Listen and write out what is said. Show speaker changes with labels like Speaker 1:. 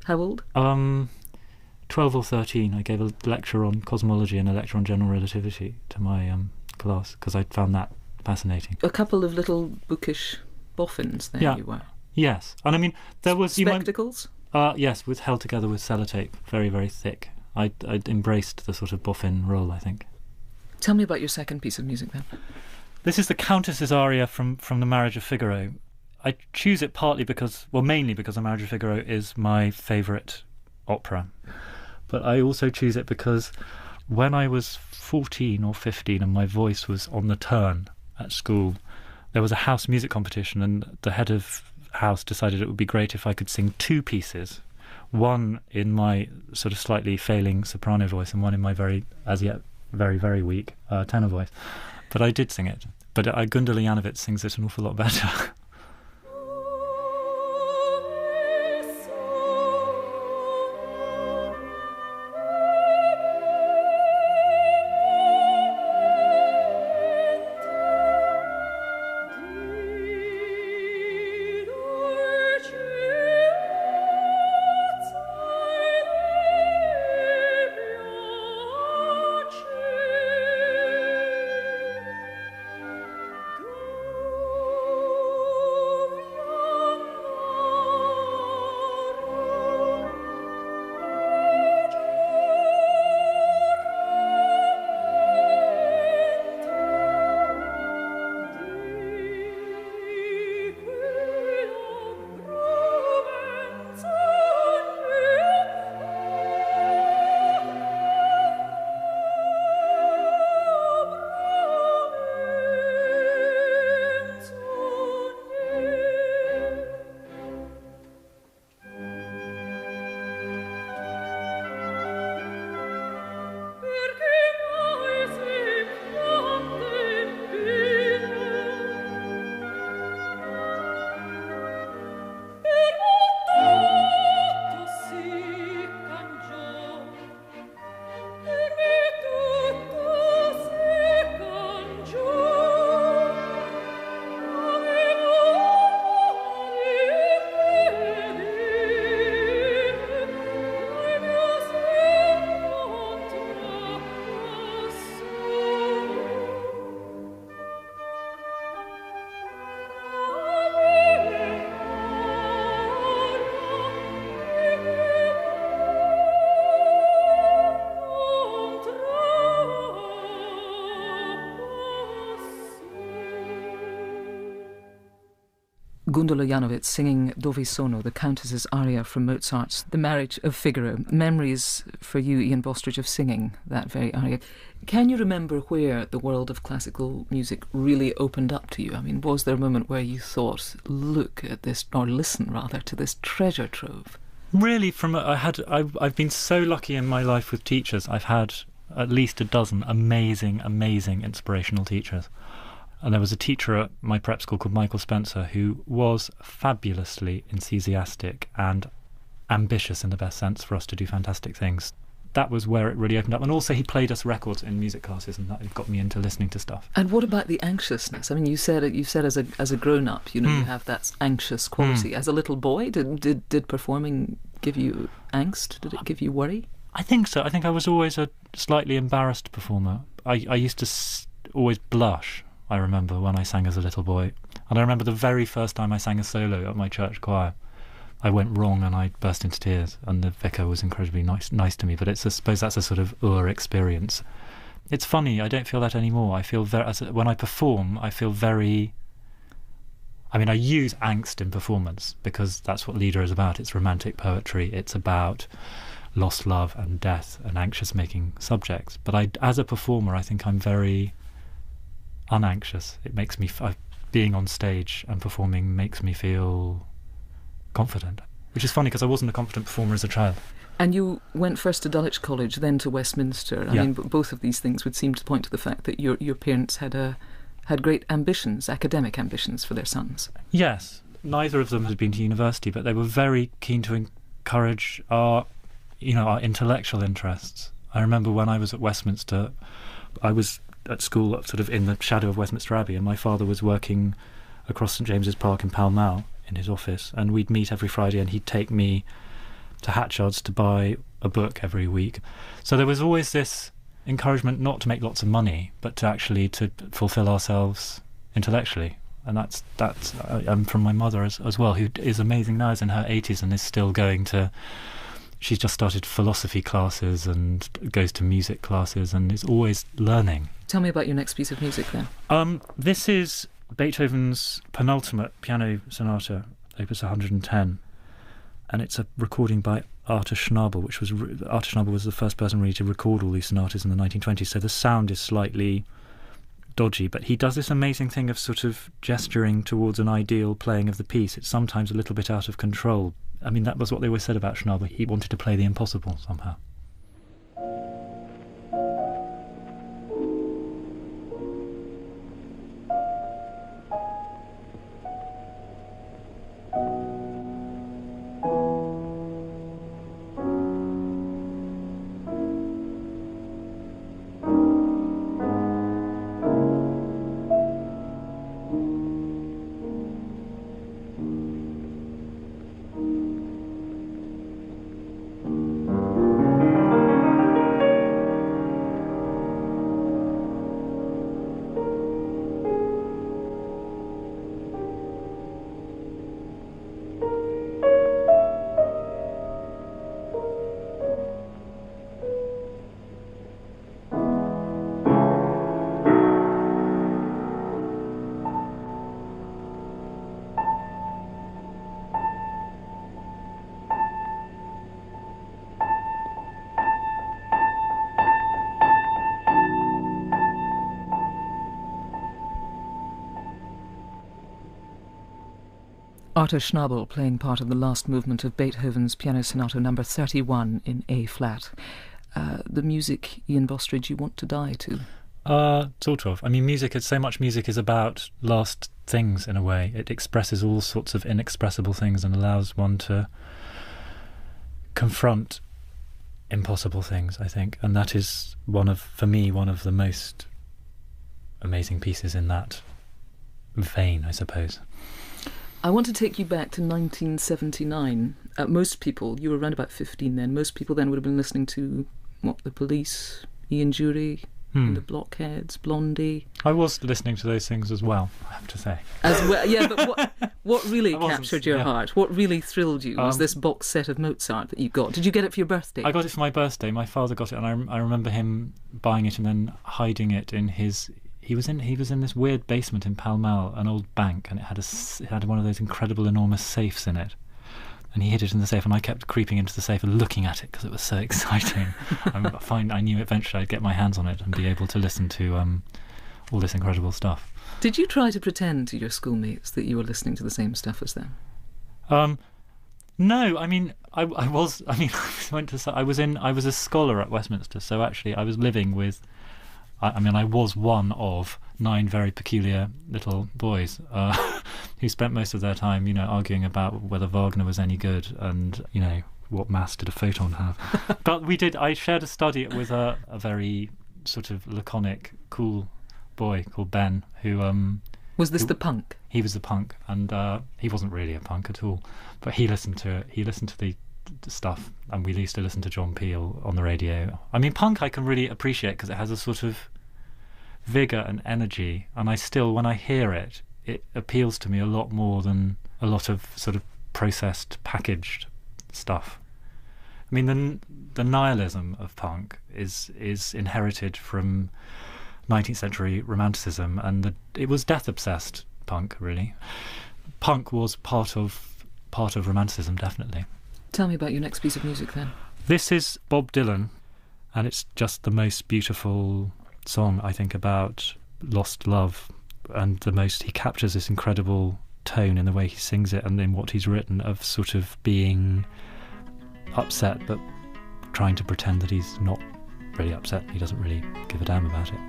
Speaker 1: How old?
Speaker 2: 12 or 13. I gave a lecture on cosmology and a lecture on general relativity to my class because I found that fascinating.
Speaker 1: A couple of little bookish boffins there you were.
Speaker 2: Yes. And I mean, there was...
Speaker 1: Spectacles?
Speaker 2: Yes, held together with sellotape, very, very thick. I'd embraced the sort of boffin role, I think.
Speaker 1: Tell me about your second piece of music, then.
Speaker 2: This is the Countess's aria from The Marriage of Figaro. I choose it mainly because The Marriage of Figaro is my favourite opera. But I also choose it because when I was 14 or 15 and my voice was on the turn at school, there was a house music competition and the head of house decided it would be great if I could sing two pieces, one in my sort of slightly failing soprano voice and one in my as yet very, very weak tenor voice. But I did sing it. But Gundula Janowitz sings it an awful lot better.
Speaker 1: Gundula Janowitz singing Dove sono, the Countess's aria from Mozart's The Marriage of Figaro. Memories for you, Ian Bostridge, of singing that very aria. Can you remember where the world of classical music really opened up to you? I mean, was there a moment where you thought, look at this, or listen rather, to this treasure trove?
Speaker 2: Really, I've been so lucky in my life with teachers. I've had at least a dozen amazing inspirational teachers. And there was a teacher at my prep school called Michael Spencer who was fabulously enthusiastic and ambitious in the best sense for us to do fantastic things. That was where it really opened up. And also he played us records in music classes, and that got me into listening to stuff.
Speaker 1: And what about the anxiousness? I mean, you said as a grown-up, you have that anxious quality. As a little boy, did performing give you angst? Did it give you worry?
Speaker 2: I think so. I think I was always a slightly embarrassed performer. I used to always blush, I remember, when I sang as a little boy. And I remember the very first time I sang a solo at my church choir. I went wrong and I burst into tears, and the vicar was incredibly nice to me. But I suppose that's a sort of experience. It's funny, I don't feel that anymore. I feel when I perform, I feel very... I mean, I use angst in performance because that's what Lieder is about. It's romantic poetry. It's about lost love and death and anxious-making subjects. But as a performer, I think I'm very unanxious. It makes me... being on stage and performing makes me feel confident, which is funny because I wasn't a confident performer as a child.
Speaker 1: And you went first to Dulwich College, then to Westminster. I mean, both of these things would seem to point to the fact that your parents had great ambitions, academic ambitions for their sons.
Speaker 2: Yes, neither of them had been to university, but they were very keen to encourage our intellectual interests. I remember when I was at Westminster, I was at school sort of in the shadow of Westminster Abbey, and my father was working across St James's Park in Pall Mall in his office, and we'd meet every Friday and he'd take me to Hatchard's to buy a book every week. So there was always this encouragement not to make lots of money, but to actually to fulfill ourselves intellectually. And that's from my mother as well, who is amazing now, is in her 80s and is still going to... She's just started philosophy classes and goes to music classes and is always learning.
Speaker 1: Tell me about your next piece of music then.
Speaker 2: This is Beethoven's penultimate piano sonata, Opus 110, and it's a recording by Arthur Schnabel, Arthur Schnabel was the first person really to record all these sonatas in the 1920s, so the sound is slightly dodgy, but he does this amazing thing of sort of gesturing towards an ideal playing of the piece. It's sometimes a little bit out of control. I mean, that was what they always said about Schnabel. He wanted to play the impossible somehow.
Speaker 1: Arthur Schnabel playing part of the last movement of Beethoven's Piano Sonata number 31 in A-flat. The music, Ian Bostridge, you want to die to?
Speaker 2: Sort of. I mean, so much music is about last things in a way. It expresses all sorts of inexpressible things and allows one to confront impossible things, I think. And that is for me, one of the most amazing pieces in that vein, I suppose.
Speaker 1: I want to take you back to 1979. Most people, you were around about 15 then, most people then would have been listening to, The Police, Ian Dury, The Blockheads, Blondie.
Speaker 2: I was listening to those things as well, I have to say.
Speaker 1: As well, yeah, but what really captured your heart? What really thrilled you was this box set of Mozart that you got. Did you get it for your birthday?
Speaker 2: I got it for my birthday. My father got it, and I remember him buying it and then hiding it in his... He was in this weird basement in Pall Mall, an old bank, and it had one of those incredible, enormous safes in it. And he hid it in the safe, and I kept creeping into the safe and looking at it because it was so exciting. I knew eventually I'd get my hands on it and be able to listen to all this incredible stuff. Did
Speaker 1: you try to pretend to your schoolmates that you were listening to the same stuff as them?
Speaker 2: No, I mean, I was a scholar at Westminster, so actually I was living with... I was one of 9 very peculiar little boys who spent most of their time, arguing about whether Wagner was any good and, what mass did a photon have. But I shared a study with a very sort of laconic, cool boy called Ben who...
Speaker 1: Was this the punk?
Speaker 2: He was the punk, and he wasn't really a punk at all. But he listened to the stuff, and we used to listen to John Peel on the radio. I mean, punk I can really appreciate because it has a sort of vigour and energy, and I still, when I hear it, it appeals to me a lot more than a lot of sort of processed, packaged stuff. I mean, the nihilism of punk is inherited from 19th century romanticism, and it was death-obsessed punk, really. Punk was part of romanticism, definitely.
Speaker 1: Tell me about your next piece of music, then.
Speaker 2: This is Bob Dylan, and it's just the most beautiful song, I think, about lost love, and he captures this incredible tone in the way he sings it and in what he's written of sort of being upset but trying to pretend that he's not really upset. He doesn't really give a damn about it.